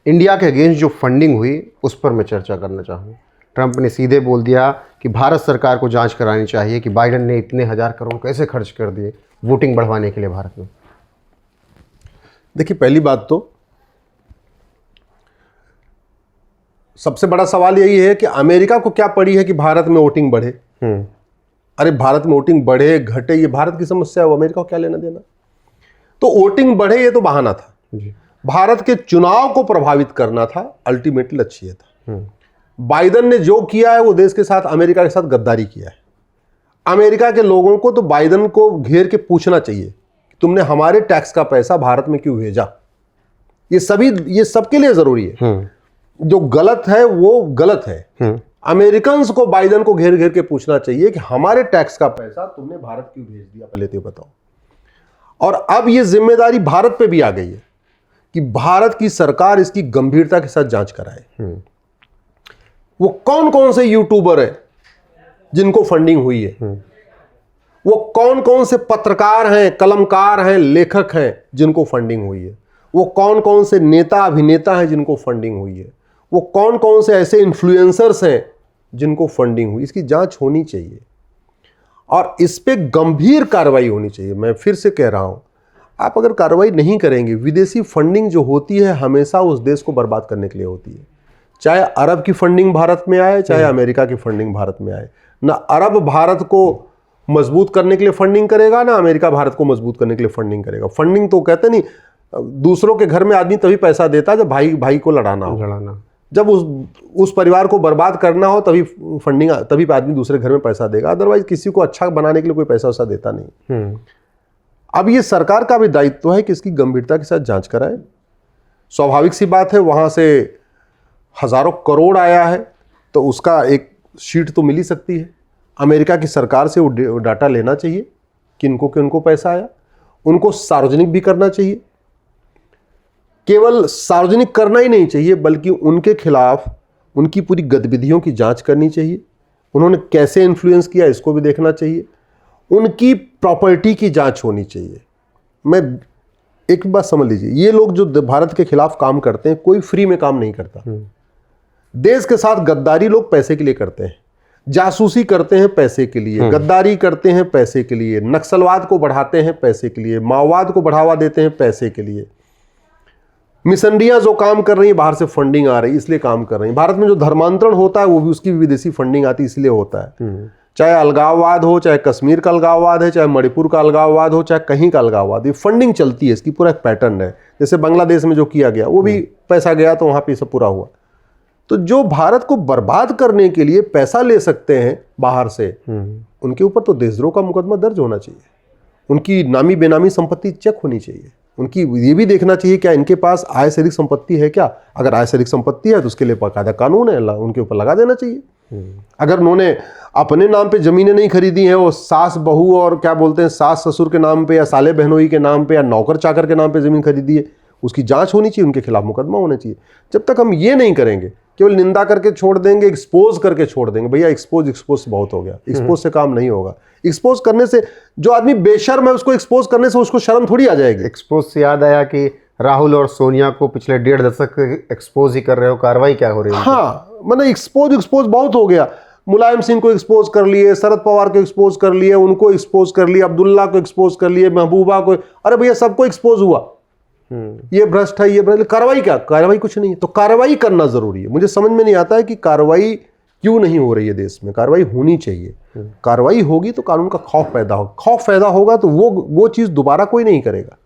India के against जो funding हुई उस पर मैं चर्चा करना चाहूँ। ट्रंप ने सीधे बोल दिया कि भारत सरकार को जांच करानी चाहिए कि बाइडेन ने इतने हजार करोड़ कैसे खर्च कर दिए वोटिंग बढ़वाने के लिए भारत में। देखिए, पहली बात तो सबसे बड़ा सवाल यही है कि अमेरिका को क्या पड़ी है कि भारत में वोटिंग बढ़े। अरे भारत में वोटिंग बढ़े घटे ये भारत की समस्या है, वो अमेरिका को क्या लेना देना। तो वोटिंग बढ़े ये तो बहाना था जी। भारत के चुनाव को प्रभावित करना था, अल्टीमेटली लक्ष्य था। बाइडेन ने जो किया है वो देश के साथ, अमेरिका के साथ गद्दारी किया है। अमेरिका के लोगों को तो बाइडेन को घेर के पूछना चाहिए कि तुमने हमारे टैक्स का पैसा भारत में क्यों भेजा। ये सबके लिए जरूरी है। जो गलत है वो गलत है। अमेरिकन्स को बाइडेन को घेर घेर के पूछना चाहिए कि हमारे टैक्स का पैसा तुमने भारत क्यों भेज दिया, पहले तो बताओ। और अब ये जिम्मेदारी भारत पे भी आ गई है कि भारत की सरकार इसकी गंभीरता के साथ जांच कराए। वो कौन कौन से यूट्यूबर है जिनको फंडिंग हुई है, वो कौन कौन से पत्रकार हैं, कलमकार हैं, लेखक हैं जिनको फंडिंग हुई है, वो कौन कौन से नेता अभिनेता हैं जिनको फंडिंग हुई है, वो कौन कौन से ऐसे इन्फ्लुएंसर्स हैं जिनको फंडिंग हुई। इसकी जांच होनी चाहिए और इस पे गंभीर कार्रवाई होनी चाहिए। मैं फिर से कह रहा हूं, आप अगर कार्रवाई नहीं करेंगे, विदेशी फंडिंग जो होती है हमेशा उस देश को बर्बाद करने के लिए होती है। चाहे अरब की फंडिंग भारत में आए, चाहे अमेरिका की फंडिंग भारत में आए, ना अरब भारत को मजबूत करने के लिए फंडिंग करेगा, ना अमेरिका भारत को मजबूत करने के लिए फंडिंग करेगा। फंडिंग तो कहते नहीं, दूसरों के घर में आदमी तभी पैसा देता है जब भाई भाई को लड़ाना हो, जब उस परिवार को बर्बाद करना हो तभी फंडिंग, तभी आदमी दूसरे घर में पैसा देगा। अदरवाइज किसी को अच्छा बनाने के लिए कोई पैसा वैसा देता नहीं। अब ये सरकार का भी दायित्व है कि इसकी गंभीरता के साथ जांच कराए। स्वाभाविक सी बात है, वहां से हजारों करोड़ आया है तो उसका एक शीट तो मिल ही सकती है। अमेरिका की सरकार से वो डाटा लेना चाहिए कि इनको पैसा आया, उनको सार्वजनिक भी करना चाहिए। केवल सार्वजनिक करना ही नहीं चाहिए बल्कि उनके खिलाफ उनकी पूरी गतिविधियों की जांच करनी चाहिए। उन्होंने कैसे इन्फ्लुएंस किया इसको भी देखना चाहिए। उनकी प्रॉपर्टी की जांच होनी चाहिए। मैं एक बात समझ लीजिए, ये लोग जो भारत के खिलाफ काम करते हैं कोई फ्री में काम नहीं करता। देश के साथ गद्दारी लोग पैसे के लिए करते हैं, जासूसी करते हैं पैसे के लिए, गद्दारी करते हैं पैसे के लिए, नक्सलवाद को बढ़ाते हैं पैसे के लिए, माओवाद को बढ़ावा देते हैं पैसे के लिए। मिशनरियां जो काम कर रही है बाहर से फंडिंग आ रही है इसलिए काम कर रही है। भारत में जो धर्मांतरण होता है वो भी उसकी विदेशी फंडिंग आती है इसलिए होता है। चाहे अलगाववाद हो, चाहे कश्मीर का अलगाववाद है, चाहे मणिपुर का अलगाववाद हो, चाहे कहीं का अलगाववाद, ये फंडिंग चलती है, इसकी पूरा एक पैटर्न है। जैसे बांग्लादेश में जो किया गया वो भी पैसा गया तो वहां पे सब पूरा हुआ। तो जो भारत को बर्बाद करने के लिए पैसा ले सकते हैं बाहर से, उनके ऊपर तो देशद्रोह का मुकदमा दर्ज होना चाहिए। उनकी नामी बेनामी संपत्ति चेक होनी चाहिए। उनकी ये भी देखना चाहिए क्या इनके पास आय से अधिक संपत्ति है क्या। अगर आय से अधिक संपत्ति है तो उसके लिए बाकायदा कानून है, उनके ऊपर लगा देना चाहिए। अगर उन्होंने अपने नाम पे जमीनें नहीं खरीदी हैं, वो सास बहू और क्या बोलते हैं सास ससुर के नाम पे या साले बहनोई के नाम पे या नौकर चाकर के नाम पे जमीन खरीदी है, उसकी जांच होनी चाहिए, उनके खिलाफ मुकदमा होना चाहिए। जब तक हम ये नहीं करेंगे, केवल निंदा करके छोड़ देंगे, एक्सपोज करके छोड़ देंगे, भैया एक्सपोज बहुत हो गया, एक्सपोज से काम नहीं होगा। एक्सपोज करने से जो आदमी बेशर्म है उसको एक्सपोज करने से उसको शर्म थोड़ी आ जाएगी। एक्सपोज से याद आया कि राहुल और सोनिया को पिछले 1.5 दशक एक्सपोज ही कर रहे हो, कार्रवाई क्या हो रही है? हाँ, मैंने एक्सपोज बहुत हो गया। मुलायम सिंह को एक्सपोज कर लिए, शरद पवार को एक्सपोज कर लिए, उनको एक्सपोज कर लिया, अब्दुल्ला को एक्सपोज कर लिए, महबूबा को। अरे भैया सबको एक्सपोज हुआ, ये भ्रष्ट है, ये भ्रष्ट। कार्रवाई क्या? कार्रवाई कुछ नहीं है। तो कार्रवाई करना जरूरी है। मुझे समझ में नहीं आता है कि कार्रवाई क्यों नहीं हो रही है देश में। कार्रवाई होनी चाहिए। कार्रवाई होगी तो कानून का खौफ पैदा होगा। खौफ पैदा होगा तो वो चीज दोबारा कोई नहीं करेगा।